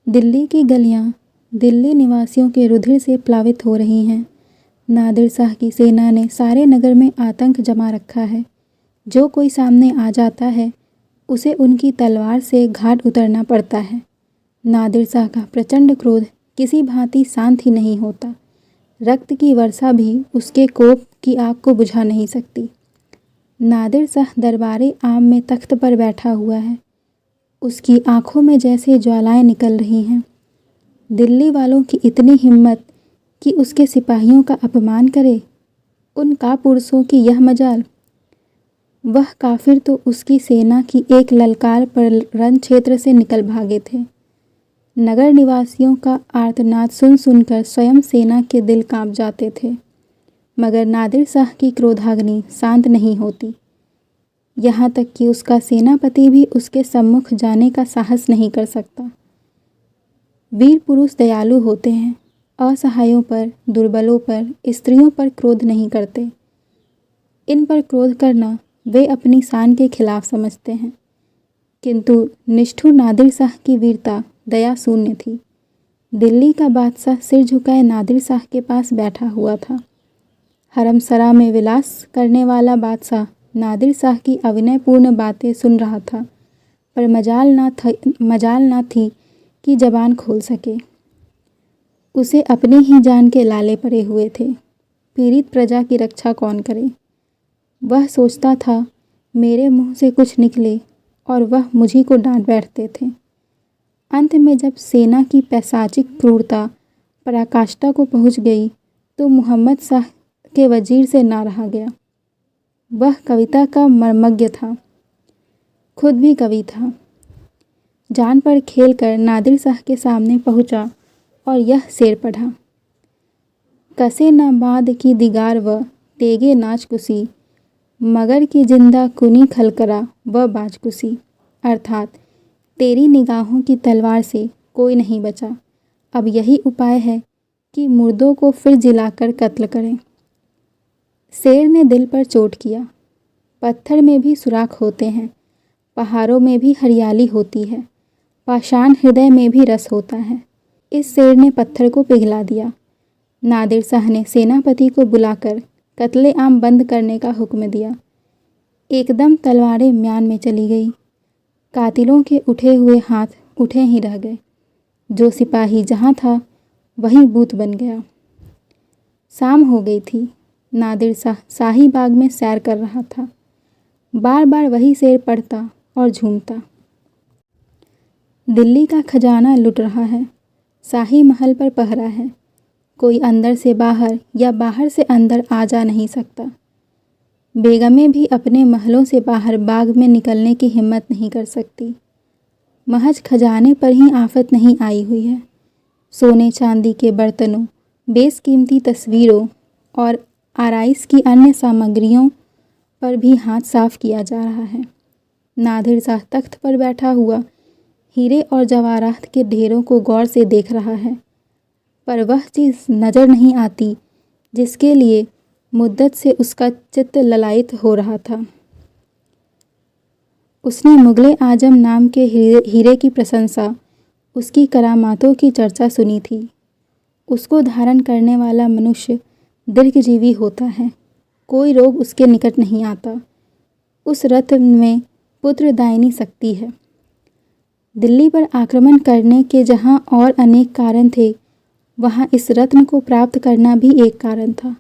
दिल्ली की गलियां दिल्ली निवासियों के रुधिर से प्लावित हो रही हैं। नादिर शाह की सेना ने सारे नगर में आतंक जमा रखा है। जो कोई सामने आ जाता है उसे उनकी तलवार से घाट उतरना पड़ता है। नादिर शाह का प्रचंड क्रोध किसी भांति शांत ही नहीं होता। रक्त की वर्षा भी उसके कोप की आग को बुझा नहीं सकती। नादिर शाह दरबारे आम में तख्त पर बैठा हुआ है। उसकी आंखों में जैसे ज्वालाएं निकल रही हैं। दिल्ली वालों की इतनी हिम्मत कि उसके सिपाहियों का अपमान करे। उन कापुरुषों की यह मजाल। वह काफिर तो उसकी सेना की एक ललकार पर रण क्षेत्र से निकल भागे थे। नगर निवासियों का आर्तनाद सुन सुनकर स्वयं सेना के दिल कांप जाते थे। मगर नादिर शाह की क्रोधाग्नि शांत नहीं होती। यहाँ तक कि उसका सेनापति भी उसके सम्मुख जाने का साहस नहीं कर सकता। वीर पुरुष दयालु होते हैं। असहायों पर, दुर्बलों पर, स्त्रियों पर क्रोध नहीं करते। इन पर क्रोध करना वे अपनी शान के खिलाफ समझते हैं। किंतु निष्ठुर नादिर शाह की वीरता दया शून्य थी। दिल्ली का बादशाह सिर झुकाए नादिर शाह के पास बैठा हुआ था। हरमसरा में विलास करने वाला बादशाह नादिर शाह की अविनयपूर्ण बातें सुन रहा था, पर मजाल ना थी कि जबान खोल सके। उसे अपनी ही जान के लाले पड़े हुए थे। पीड़ित प्रजा की रक्षा कौन करे? वह सोचता था मेरे मुंह से कुछ निकले और वह मुझी को डांट बैठते थे। अंत में जब सेना की पैशाचिक क्रूरता पराकाष्ठा को पहुंच गई तो मुहम्मद शाह के वजीर से ना रहा गया। वह कविता का मर्मज्ञ था, खुद भी कवि था। जान पर खेल कर नादिर शाह के सामने पहुंचा और यह शेर पढ़ा। कसे न बाद की दिगार व तेगे नाच कुसी, मगर की जिंदा कुनी खलकरा व बाजकुसी। अर्थात तेरी निगाहों की तलवार से कोई नहीं बचा। अब यही उपाय है कि मुर्दों को फिर जिलाकर कत्ल करें। शेर ने दिल पर चोट किया। पत्थर में भी सुराख होते हैं, पहाड़ों में भी हरियाली होती है, पाषाण हृदय में भी रस होता है। इस शेर ने पत्थर को पिघला दिया। नादिर शाह ने सेनापति को बुलाकर कत्ले आम बंद करने का हुक्म दिया। एकदम तलवारें म्यान में चली गई। कातिलों के उठे हुए हाथ उठे ही रह गए। जो सिपाही जहाँ था वहीं बूत बन गया। शाम हो गई थी। नादिर शाह शाही बाग में सैर कर रहा था। बार बार वही शेर पढ़ता और झूमता। दिल्ली का खजाना लुट रहा है। शाही महल पर पहरा है। कोई अंदर से बाहर या बाहर से अंदर आ जा नहीं सकता। बेगमें भी अपने महलों से बाहर बाग में निकलने की हिम्मत नहीं कर सकती। महज खजाने पर ही आफत नहीं आई हुई है। सोने चांदी के बर्तनों, बेशकीमती तस्वीरों और आराइश की अन्य सामग्रियों पर भी हाथ साफ किया जा रहा है। नादिर शाह तख्त पर बैठा हुआ हीरे और जवाहरात के ढेरों को गौर से देख रहा है, पर वह चीज़ नज़र नहीं आती जिसके लिए मुद्दत से उसका चित्त ललायित हो रहा था। उसने मुगले आजम नाम के हीरे की प्रशंसा, उसकी करामातों की चर्चा सुनी थी। उसको धारण करने वाला मनुष्य दीर्घजीवी होता है। कोई रोग उसके निकट नहीं आता। उस रत्न में पुत्रदायिनी शक्ति है। दिल्ली पर आक्रमण करने के जहाँ और अनेक कारण थे, वहाँ इस रत्न को प्राप्त करना भी एक कारण था।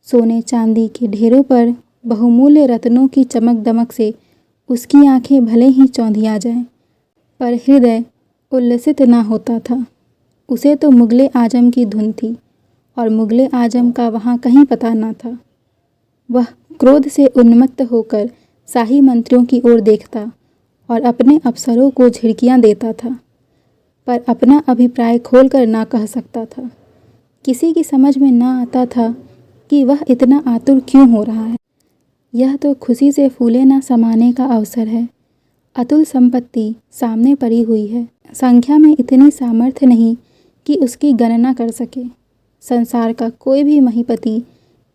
सोने चांदी के ढेरों पर बहुमूल्य रत्नों की चमक दमक से उसकी आंखें भले ही चौंधिया जाएं, पर हृदय उल्लसित ना होता था। उसे तो मुगले आजम की धुन थी और मुगले आजम का वहाँ कहीं पता ना था। वह क्रोध से उन्मत्त होकर शाही मंत्रियों की ओर देखता और अपने अफसरों को झिड़कियाँ देता था, पर अपना अभिप्राय खोलकर ना कह सकता था। किसी की समझ में ना आता था कि वह इतना आतुर क्यों हो रहा है। यह तो खुशी से फूले ना समाने का अवसर है। अतुल संपत्ति सामने पड़ी हुई है। संख्या में इतनी सामर्थ्य नहीं कि उसकी गणना कर सके। संसार का कोई भी महीपति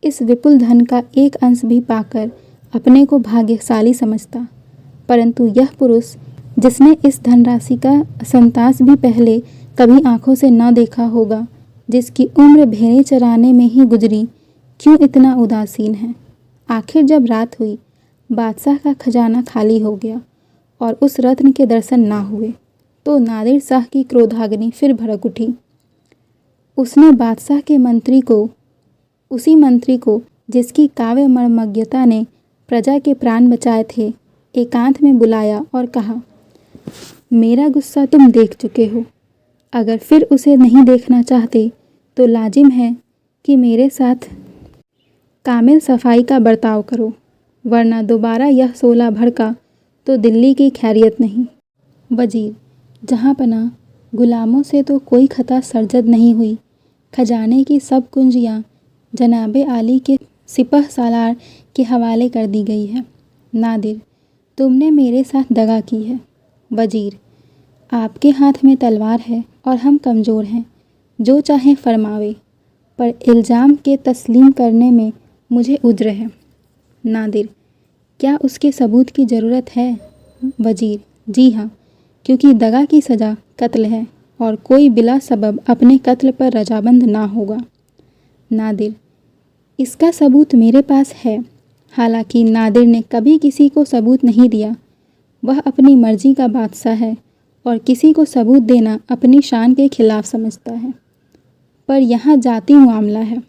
इस विपुल धन का एक अंश भी पाकर अपने को भाग्यशाली समझता, परंतु यह पुरुष जिसने इस धनराशि का संतास भी पहले कभी आंखों से न देखा होगा, जिसकी उम्र भेड़ें चराने में ही गुजरी, क्यों इतना उदासीन है। आखिर जब रात हुई, बादशाह का खजाना खाली हो गया और उस रत्न के दर्शन ना हुए, तो नादिर शाह की क्रोधाग्नि फिर भड़क उठी। उसने बादशाह के उसी मंत्री को जिसकी काव्य मर्मज्ञता ने प्रजा के प्राण बचाए थे, एकांत में बुलाया और कहा, मेरा गुस्सा तुम देख चुके हो। अगर फिर उसे नहीं देखना चाहते तो लाजिम है कि मेरे साथ कामिल सफाई का बर्ताव करो, वरना दोबारा यह शोला भड़का तो दिल्ली की खैरियत नहीं। वजीर, जहाँ पना गुलामों से तो कोई खता सरजद नहीं हुई। खजाने की सब कुंजियाँ जनाबे आली के सिपह सालार के हवाले कर दी गई है। नादिर, तुमने मेरे साथ दगा की है। वजीर, आपके हाथ में तलवार है और हम कमज़ोर हैं, जो चाहे फरमावे, पर इल्ज़ाम के तस्लीम करने में मुझे उज्र है। नादिर, क्या उसके सबूत की ज़रूरत है? वजीर, जी हाँ, क्योंकि दगा की सज़ा कत्ल है और कोई बिला सबब अपने कत्ल पर रजामंद ना होगा। नादिर, इसका सबूत मेरे पास है। हालांकि नादिर ने कभी किसी को सबूत नहीं दिया। वह अपनी मर्जी का बादशाह है और किसी को सबूत देना अपनी शान के खिलाफ समझता है। पर यहाँ जाती मामला है।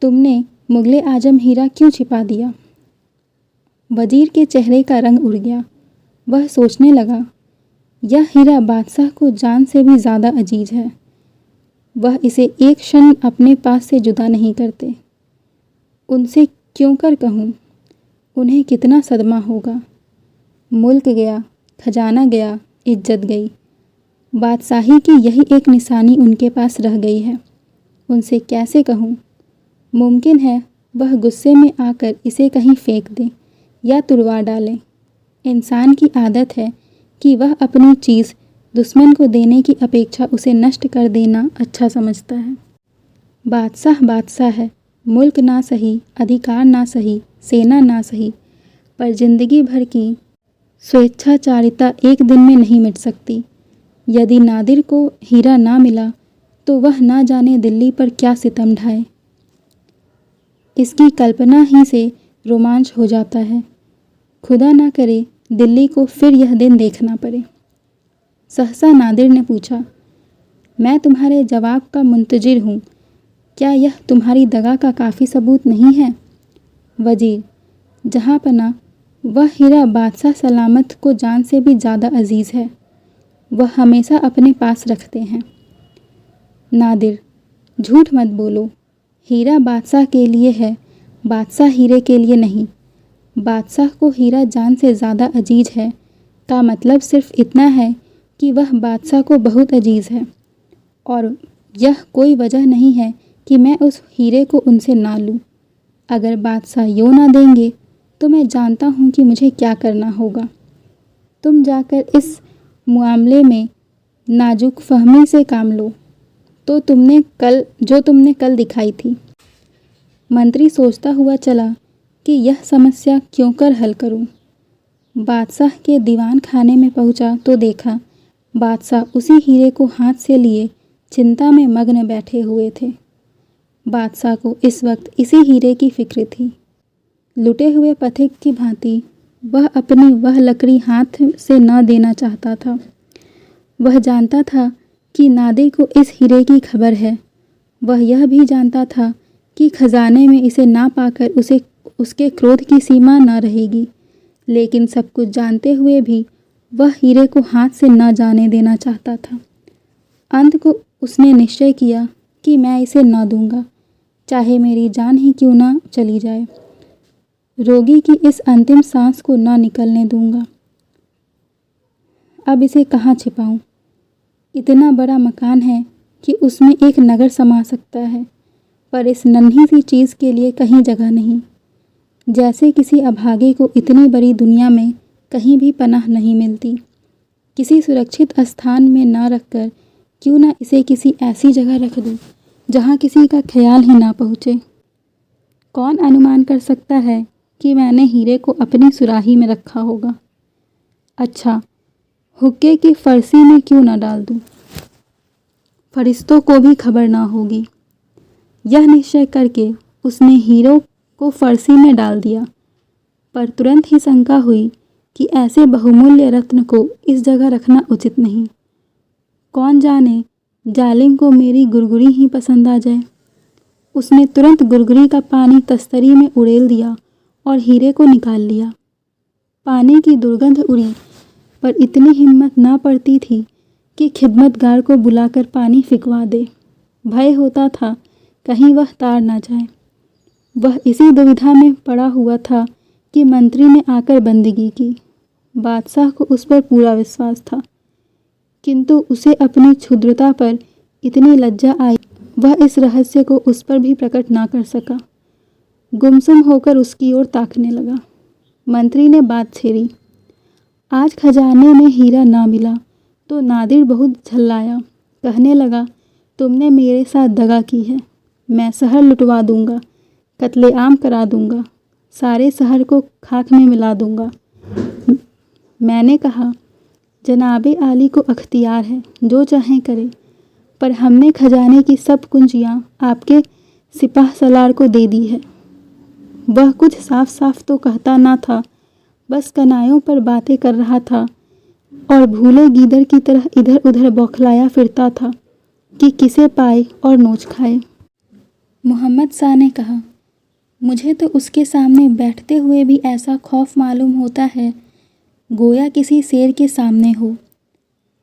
तुमने मुगले आजम हीरा क्यों छिपा दिया? वजीर के चेहरे का रंग उड़ गया। वह सोचने लगा, यह हीरा बादशाह को जान से भी ज़्यादा अजीज है। वह इसे एक क्षण अपने पास से जुदा नहीं करते। उनसे क्यों कर कहूँ? उन्हें कितना सदमा होगा। मुल्क गया, खजाना गया, इज्जत गई। बादशाही की यही एक निशानी उनके पास रह गई है। उनसे कैसे कहूँ? मुमकिन है वह गुस्से में आकर इसे कहीं फेंक दें या तुड़वा डालें। इंसान की आदत है कि वह अपनी चीज़ दुश्मन को देने की अपेक्षा उसे नष्ट कर देना अच्छा समझता है। बादशाह बादशाह है, मुल्क ना सही, अधिकार ना सही, सेना ना सही, पर जिंदगी भर की स्वेच्छाचारिता एक दिन में नहीं मिट सकती। यदि नादिर को हीरा ना मिला तो वह ना जाने दिल्ली पर क्या सितम ढाए। इसकी कल्पना ही से रोमांच हो जाता है। खुदा ना करे दिल्ली को फिर यह दिन देखना पड़े। सहसा नादिर ने पूछा, मैं तुम्हारे जवाब का मुंतजिर हूँ। क्या यह तुम्हारी दगा का काफ़ी सबूत नहीं है? वजीर, जहाँ पना वह हीरा बादशाह सलामत को जान से भी ज़्यादा अजीज़ है। वह हमेशा अपने पास रखते हैं। नादिर, झूठ मत बोलो। हीरा बादशाह के लिए है, बादशाह हीरे के लिए नहीं। बादशाह को हीरा जान से ज़्यादा अजीज है का मतलब सिर्फ इतना है कि वह बादशाह को बहुत अजीज़ है, और यह कोई वजह नहीं है कि मैं उस हीरे को उनसे ना लूँ। अगर बादशाह यूँ ना देंगे तो मैं जानता हूँ कि मुझे क्या करना होगा। तुम जाकर इस मामले में नाजुक फहमी से काम लो जो तुमने कल दिखाई थी। मंत्री सोचता हुआ चला कि यह समस्या क्यों कर हल करूं। बादशाह के दीवान खाने में पहुंचा तो देखा बादशाह उसी हीरे को हाथ से लिए चिंता में मग्न बैठे हुए थे। बादशाह को इस वक्त इसी हीरे की फिक्र थी। लुटे हुए पथिक की भांति वह अपनी वह लकड़ी हाथ से न देना चाहता था। वह जानता था कि नादिर को इस हीरे की खबर है। वह यह भी जानता था कि खजाने में इसे ना पाकर उसके क्रोध की सीमा न रहेगी, लेकिन सब कुछ जानते हुए भी वह हीरे को हाथ से न जाने देना चाहता था। अंत को उसने निश्चय किया कि मैं इसे न दूंगा, चाहे मेरी जान ही क्यों न चली जाए। रोगी की इस अंतिम सांस को न निकलने दूंगा। अब इसे कहाँ छिपाऊं? इतना बड़ा मकान है कि उसमें एक नगर समा सकता है, पर इस नन्ही सी चीज़ के लिए कहीं जगह नहीं। जैसे किसी अभागे को इतनी बड़ी दुनिया में कहीं भी पनाह नहीं मिलती। किसी सुरक्षित स्थान में न रखकर क्यों ना इसे किसी ऐसी जगह रख दूं जहां किसी का ख्याल ही ना पहुँचे। कौन अनुमान कर सकता है कि मैंने हीरे को अपनी सुराही में रखा होगा। अच्छा, हुक्के की फरसी में क्यों न डाल दूं, फरिश्तों को भी खबर ना होगी। यह निश्चय करके उसने हीरो को फरसी में डाल दिया, पर तुरंत ही शंका हुई कि ऐसे बहुमूल्य रत्न को इस जगह रखना उचित नहीं। कौन जाने जालिम को मेरी गुरगुरी ही पसंद आ जाए। उसने तुरंत गुरगुरी का पानी तस्तरी में उड़ेल दिया और हीरे को निकाल लिया। पानी की दुर्गंध उड़ी, पर इतनी हिम्मत ना पड़ती थी कि खिदमतगार को बुलाकर पानी फिकवा दे। भय होता था कहीं वह तार ना जाए। वह इसी दुविधा में पड़ा हुआ था कि मंत्री ने आकर बंदगी की। बादशाह को उस पर पूरा विश्वास था, किंतु उसे अपनी क्षुद्रता पर इतनी लज्जा आई, वह इस रहस्य को उस पर भी प्रकट ना कर सका। गुमसुम होकर उसकी ओर ताकने लगा। मंत्री ने बात छेड़ी, आज खजाने में हीरा ना मिला तो नादिर बहुत झल्लाया। कहने लगा, तुमने मेरे साथ दगा की है। मैं शहर लुटवा दूंगा, कत्लेआम करा दूंगा, सारे शहर को खाक में मिला दूंगा। मैंने कहा, जनाबे आली को अख्तियार है, जो चाहें करे, पर हमने खजाने की सब कुंजियां आपके सिपाह सलार को दे दी है। वह कुछ साफ साफ तो कहता ना था, बस कनायों पर बातें कर रहा था और भूले गीदड़ की तरह इधर उधर बौखलाया फिरता था कि किसे पाए और नोच खाए। मोहम्मद शाह ने कहा, मुझे तो उसके सामने बैठते हुए भी ऐसा खौफ मालूम होता है, गोया किसी शेर के सामने हो।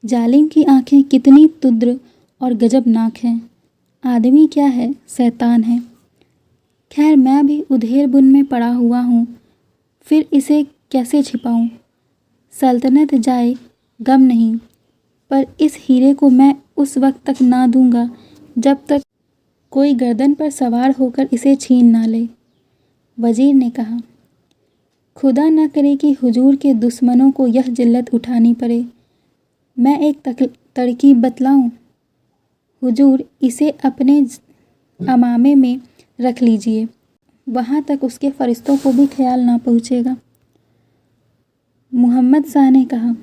जालिम की आंखें कितनी तुद्र और गजबनाक हैं। आदमी क्या है, शैतान है। खैर, मैं भी उधेड़ बुन में पड़ा हुआ हूँ, फिर इसे कैसे छिपाऊँ। सल्तनत जाए गम नहीं, पर इस हीरे को मैं उस वक्त तक ना दूंगा जब तक कोई गर्दन पर सवार होकर इसे छीन ना ले। वजीर ने कहा, खुदा न करे कि हुजूर के दुश्मनों को यह जिल्लत उठानी पड़े। मैं एक तरकीब बतलाऊं? हुजूर इसे अपने अमामे में रख लीजिए, वहाँ तक उसके फरिश्तों को भी ख्याल ना पहुँचेगा। मोहम्मद शाह ने कहा,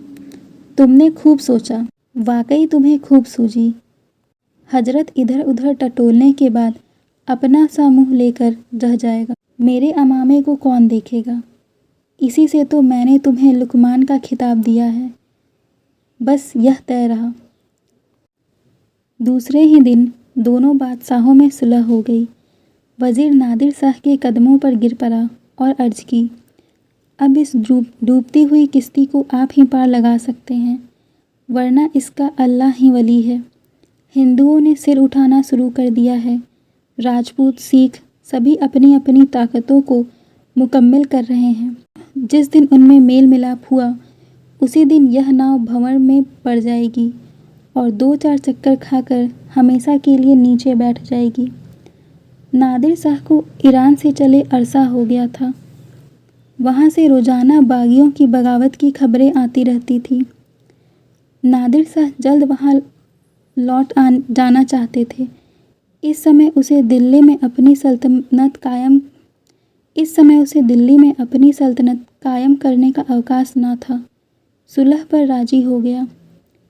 तुमने खूब सोचा, वाकई तुम्हें खूब सूझी। हजरत इधर उधर टटोलने के बाद अपना सा मुँह लेकर रह जाएगा। मेरे अमामे को कौन देखेगा? इसी से तो मैंने तुम्हें लुकमान का खिताब दिया है। बस यह तय रहा। दूसरे ही दिन दोनों बादशाहों में सुलह हो गई। वजीर नादिर शाह के कदमों पर गिर पड़ा और अर्ज की, अब इस डूबती हुई किश्ती को आप ही पार लगा सकते हैं, वरना इसका अल्लाह ही वली है। हिंदुओं ने सिर उठाना शुरू कर दिया है। राजपूत, सिख सभी अपनी अपनी ताकतों को मुकम्मल कर रहे हैं। जिस दिन उनमें मेल मिलाप हुआ, उसी दिन यह नाव भंवर में पड़ जाएगी और 2-4 चक्कर खाकर हमेशा के लिए नीचे बैठ जाएगी। नादिर शाह को ईरान से चले अरसा हो गया था। वहाँ से रोज़ाना बागियों की बगावत की खबरें आती रहती थी। नादिर शाह जल्द वहाँ लौट जाना चाहते थे। इस समय उसे दिल्ली में अपनी सल्तनत कायम करने का अवकाश न था। सुलह पर राजी हो गया।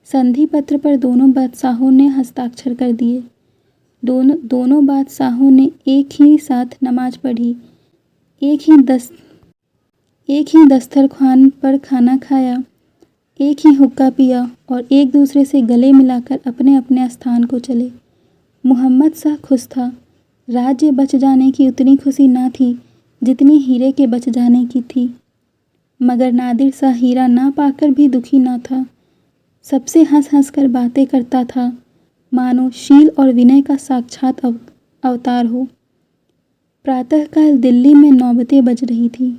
संधि पत्र पर दोनों बादशाहों ने हस्ताक्षर कर दिए। दोनों बादशाहों ने एक ही साथ नमाज पढ़ी, एक ही दस्तरख्वान पर खाना खाया, एक ही हुक्का पिया और एक दूसरे से गले मिलाकर अपने अपने स्थान को चले। मोहम्मद शाह खुश था। राज्य बच जाने की उतनी खुशी ना थी जितनी हीरे के बच जाने की थी, मगर नादिर शाह हीरा ना पाकर भी दुखी ना था। सबसे हंस हंस कर बातें करता था, मानो शील और विनय का साक्षात अवतार हो। प्रातःकाल दिल्ली में नौबतें बज रही थी।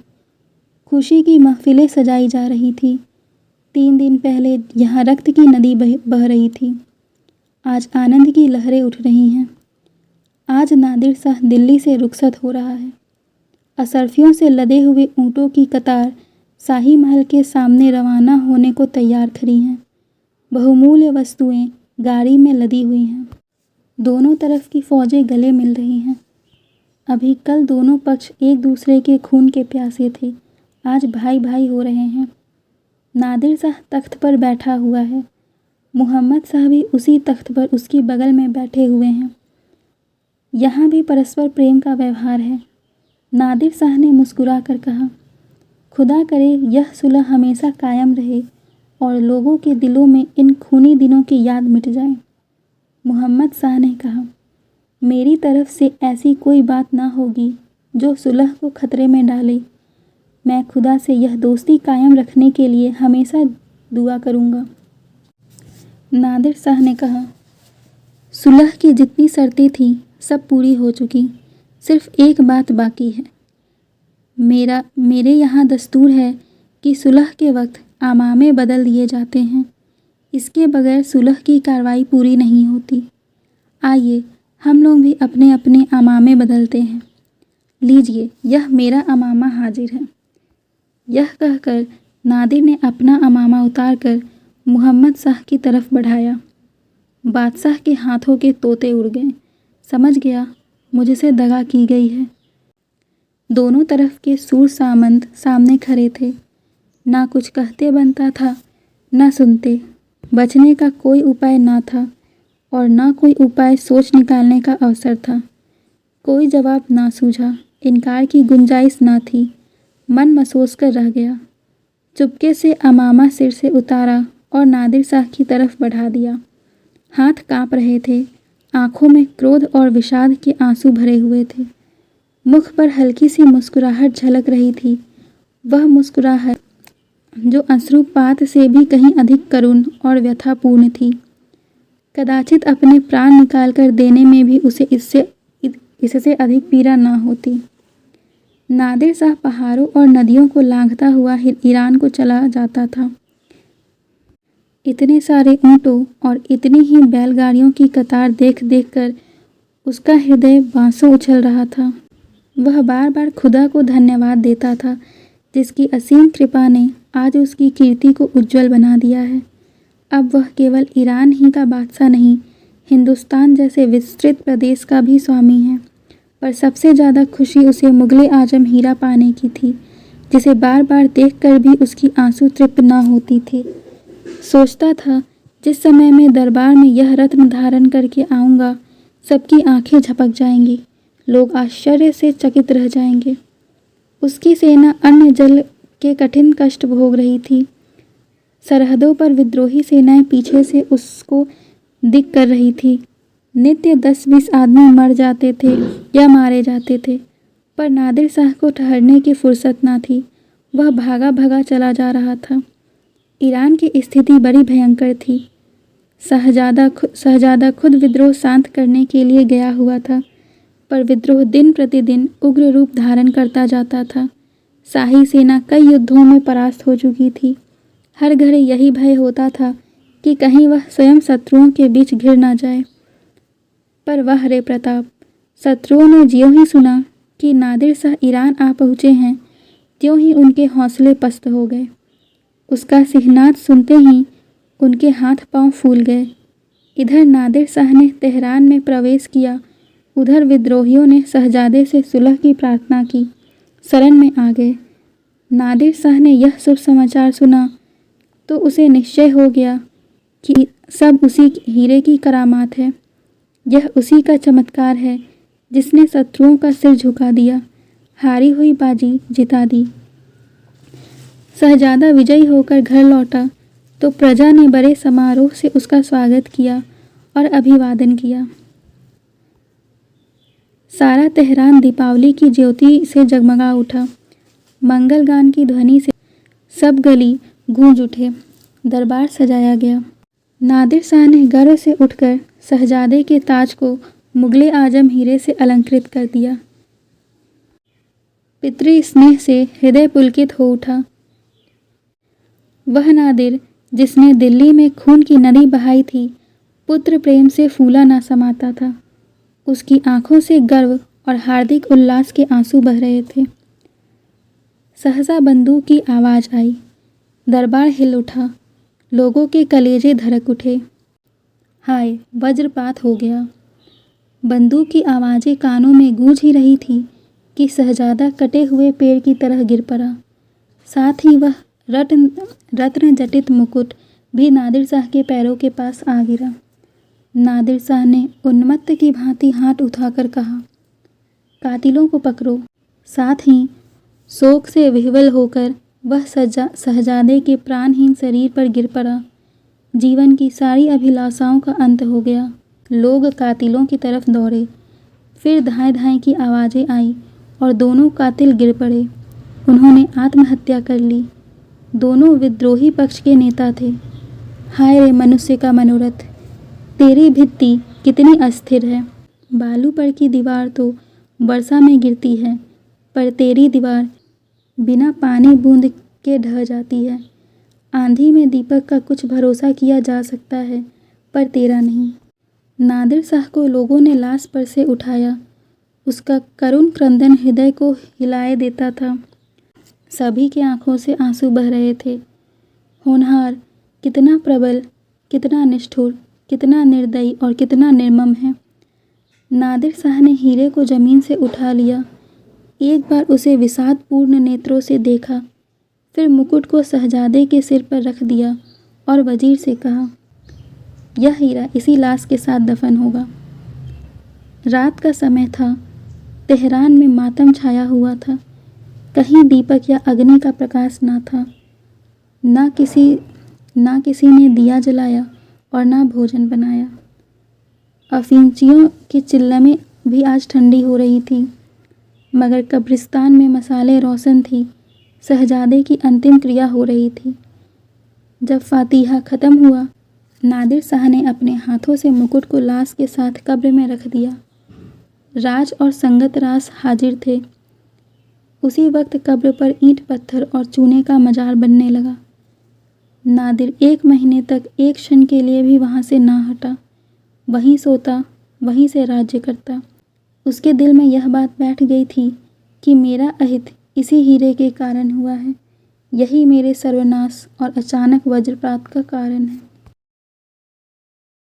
खुशी की महफिलें सजाई जा रही थी। 3 दिन पहले यहाँ रक्त की नदी बह रही थी, आज आनंद की लहरें उठ रही हैं। आज नादिर शाह दिल्ली से रुखसत हो रहा है। असरफियों से लदे हुए ऊँटों की कतार शाही महल के सामने रवाना होने को तैयार खड़ी हैं। बहुमूल्य वस्तुएं गाड़ी में लदी हुई हैं। दोनों तरफ की फौजें गले मिल रही हैं। अभी कल दोनों पक्ष एक दूसरे के खून के प्यासे थे, आज भाई भाई हो रहे हैं। नादिर शाह तख्त पर बैठा हुआ है। मोहम्मद शाह भी उसी तख्त पर उसकी बगल में बैठे हुए हैं। यहाँ भी परस्पर प्रेम का व्यवहार है। नादिर शाह ने मुस्कुरा कर कहा, खुदा करे यह सुलह हमेशा कायम रहे और लोगों के दिलों में इन खूनी दिनों की याद मिट जाए। मोहम्मद शाह ने कहा, मेरी तरफ से ऐसी कोई बात ना होगी जो सुलह को खतरे में डाले। मैं खुदा से यह दोस्ती कायम रखने के लिए हमेशा दुआ करूँगा। नादिर शाह ने कहा, सुलह की जितनी शर्तें थीं सब पूरी हो चुकी, सिर्फ एक बात बाकी है। मेरे यहाँ दस्तूर है कि सुलह के वक्त अमामे बदल दिए जाते हैं। इसके बगैर सुलह की कार्रवाई पूरी नहीं होती। आइए हम लोग भी अपने अपने अमामे बदलते हैं। लीजिए, यह मेरा अमामा हाजिर है। यह कहकर नादिर ने अपना अमामा उतारकर मोहम्मद शाह की तरफ बढ़ाया। बादशाह के हाथों के तोते उड़ गए। समझ गया मुझसे दगा की गई है। दोनों तरफ के सूर सामंत सामने खड़े थे। ना कुछ कहते बनता था, ना सुनते। बचने का कोई उपाय ना था और ना कोई उपाय सोच निकालने का अवसर था। कोई जवाब ना सूझा, इनकार की गुंजाइश ना थी। मन मसोस कर रह गया। चुपके से अमामा सिर से उतारा और नादिर शाह की तरफ बढ़ा दिया। हाथ कांप रहे थे, आंखों में क्रोध और विषाद के आंसू भरे हुए थे। मुख पर हल्की सी मुस्कुराहट झलक रही थी, वह मुस्कुराहट जो अश्रुपात से भी कहीं अधिक करुण और व्यथापूर्ण थी। कदाचित अपने प्राण निकालकर देने में भी उसे इससे अधिक पीड़ा ना होती। नादिर शाह पहाड़ों और नदियों को लांघता हुआ ईरान को चला जाता था। इतने सारे ऊँटों और इतनी ही बैलगाड़ियों की कतार देख देख कर उसका हृदय बांसों उछल रहा था। वह बार बार खुदा को धन्यवाद देता था, जिसकी असीम कृपा ने आज उसकी कीर्ति को उज्जवल बना दिया है। अब वह केवल ईरान ही का बादशाह नहीं, हिंदुस्तान जैसे विस्तृत प्रदेश का भी स्वामी है। पर सबसे ज़्यादा खुशी उसे मुगले आजम हीरा पाने की थी, जिसे बार बार देखकर भी उसकी आंसू तृप्त ना होती थी। सोचता था, जिस समय मैं दरबार में यह रत्न धारण करके आऊँगा, सबकी आंखें झपक जाएंगी, लोग आश्चर्य से चकित रह जाएंगे। उसकी सेना अन्न जल के कठिन कष्ट भोग रही थी। सरहदों पर विद्रोही सेनाएं पीछे से उसको दिक कर रही थी। नित्य 10-20 आदमी मर जाते थे या मारे जाते थे, पर नादिर शाह को ठहरने की फुर्सत ना थी। वह भागा भागा चला जा रहा था। ईरान की स्थिति बड़ी भयंकर थी। शहजादा खुद विद्रोह शांत करने के लिए गया हुआ था, पर विद्रोह दिन प्रतिदिन उग्र रूप धारण करता जाता था। शाही सेना कई युद्धों में परास्त हो चुकी थी। हर घड़ी यही भय होता था कि कहीं वह स्वयं शत्रुओं के बीच घिर ना जाए। पर वह रे प्रताप, शत्रुओं ने ज्यों ही सुना कि नादिर शाह ईरान आ पहुँचे हैं, त्यों ही उनके हौसले पस्त हो गए। उसका सिहनाद सुनते ही उनके हाथ पांव फूल गए। इधर नादिर शाह ने तेहरान में प्रवेश किया, उधर विद्रोहियों ने शहजादे से सुलह की प्रार्थना की, शरण में आ गए। नादिर शाह ने यह शुभ समाचार सुना तो उसे निश्चय हो गया कि सब उसी हीरे की करामात है। यह उसी का चमत्कार है जिसने शत्रुओं का सिर झुका दिया, हारी हुई बाजी जिता दी। शहजादा विजयी होकर घर लौटा तो प्रजा ने बड़े समारोह से उसका स्वागत किया और अभिवादन किया। सारा तेहरान दीपावली की ज्योति से जगमगा उठा। मंगल गान की ध्वनि से सब गली गूंज उठे। दरबार सजाया गया। नादिर शाह ने गर्व से उठकर शहजादे के ताज को मुगले आजम हीरे से अलंकृत कर दिया। पितृ स्नेह से हृदय पुलकित हो उठा। वह नादिर जिसने दिल्ली में खून की नदी बहाई थी, पुत्र प्रेम से फूला ना समाता था। उसकी आंखों से गर्व और हार्दिक उल्लास के आंसू बह रहे थे। सहसा बंदूक की आवाज़ आई। दरबार हिल उठा। लोगों के कलेजे धड़क उठे। हाय, वज्रपात हो गया। बंदूक की आवाज़ें कानों में गूंज ही रही थी कि शहजादा कटे हुए पेड़ की तरह गिर पड़ा। साथ ही वह रत्न जटित मुकुट भी नादिर शाह के पैरों के पास आ गिरा। नादिर शाह ने उन्मत्त की भांति हाथ उठाकर कहा, कातिलों को पकड़ो। साथ ही शोक से विह्वल होकर वह शहजादे के प्राणहीन शरीर पर गिर पड़ा। जीवन की सारी अभिलाषाओं का अंत हो गया। लोग कातिलों की तरफ दौड़े। फिर धाएं धाएं की आवाज़ें आई और दोनों कातिल गिर पड़े। उन्होंने आत्महत्या कर ली। दोनों विद्रोही पक्ष के नेता थे। हाय रे मनुष्य का मनोरथ, तेरी भित्ति कितनी अस्थिर है। बालू पर की दीवार तो वर्षा में गिरती है, पर तेरी दीवार बिना पानी बूंद के ढह जाती है। आंधी में दीपक का कुछ भरोसा किया जा सकता है, पर तेरा नहीं। नादिर शाह को लोगों ने लाश पर से उठाया। उसका करुण क्रंदन हृदय को हिलाए देता था। सभी की आंखों से आंसू बह रहे थे। होनहार कितना प्रबल, कितना निष्ठुर, कितना निर्दयी और कितना निर्मम है। नादिर शाह ने हीरे को जमीन से उठा लिया। एक बार उसे विषादपूर्ण नेत्रों से देखा, फिर मुकुट को शहजादे के सिर पर रख दिया और वजीर से कहा, यह हीरा इसी लाश के साथ दफन होगा। रात का समय था। तेहरान में मातम छाया हुआ था। कहीं दीपक या अग्नि का प्रकाश ना था। ना किसी ने दिया जलाया और ना भोजन बनाया। अफीमचियों की चिल्लमें भी आज ठंडी हो रही थी, मगर कब्रिस्तान में मसाले रोशन थी। शहजादे की अंतिम क्रिया हो रही थी। जब फातिहा ख़त्म हुआ, नादिर शाह ने अपने हाथों से मुकुट को लाश के साथ कब्र में रख दिया। राज और संगत रास हाजिर थे। उसी वक्त कब्र पर ईंट पत्थर और चूने का मजार बनने लगा। नादिर 1 महीने तक एक क्षण के लिए भी वहाँ से ना हटा। वहीं सोता, वहीं से राज्य करता। उसके दिल में यह बात बैठ गई थी कि मेरा अहित इसी हीरे के कारण हुआ है। यही मेरे सर्वनाश और अचानक वज्रपात का कारण है।